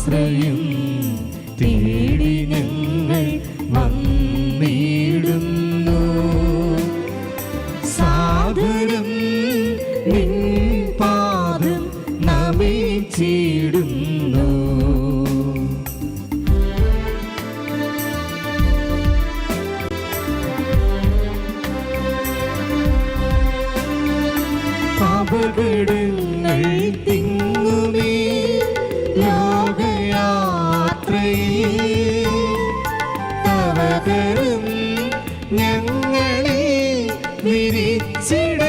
ആശ്രയം തേടി ഞങ്ങൾ വന്നിടുന്നു. സാദരം നിൻ പാദം നമിച്ചിടുന്നു. അപകടങ്ങൾ തിങ്ങുമേ ലോകയാത്രയിൽ അവതരം ഞങ്ങളെ വിരിച്ചിടേണമേ.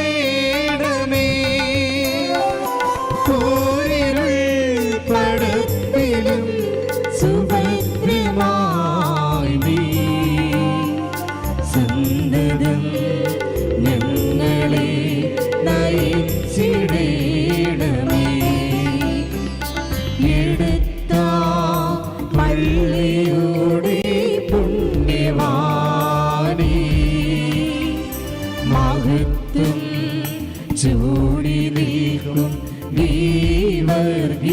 പോരിരുൾ പടത്തിലും സുഭദ്രമായി നീ സന്തതം ഞങ്ങളെ നയിച്ചിടേണമേ. എടുത്ത പള്ളിയുടെ പുണ്യവാനേ, മഹത്വം ചൂടി നിൽക്കും ഗീവർഗീസേ,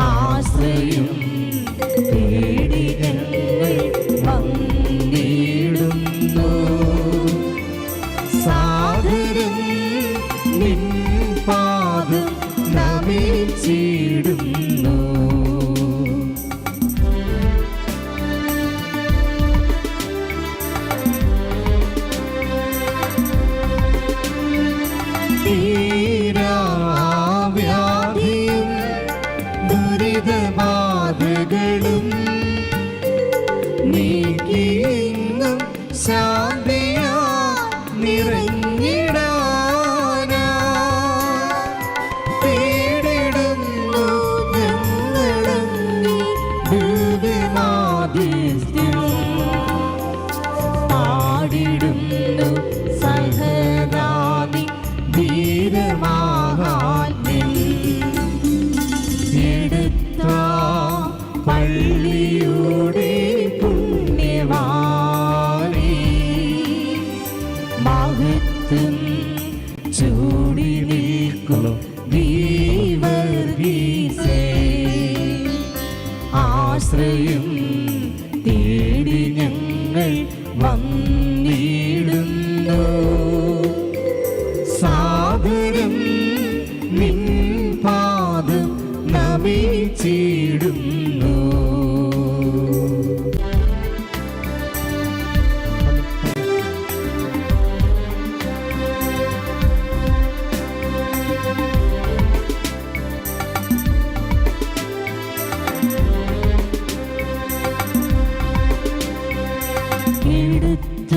ആശ്രയം തേടി ഞങ്ങൾ വന്നിടുന്നു. സാദരം നിൻ പാദം നമിച്ചിടുന്നു. തീരാവ്യാധിയും ദുരിതബാധകളും നീക്കിയെന്നും ശാന്തിയാ നിറഞ്ഞിടാനാ തേടിടുന്നു ഞങ്ങളങ്ങേ ദിവ്യമാധ്യസ്ഥ്യം. പാടിടുന്നു സഹദാനി ധീരമാഹാത്മ്യം. എടുത്ത പള്ളിയുടെ പുണ്യവാനേ, മഹത്വം ചൂടി നിൽക്കും ഗീവർഗീസേ, ആശ്രയം തേടി ഞങ്ങൾ വന്നിടുന്നു. സാദരം നിൻ പാദം നമിച്ചിടുന്നു. എടുത്ത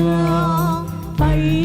പള്ളി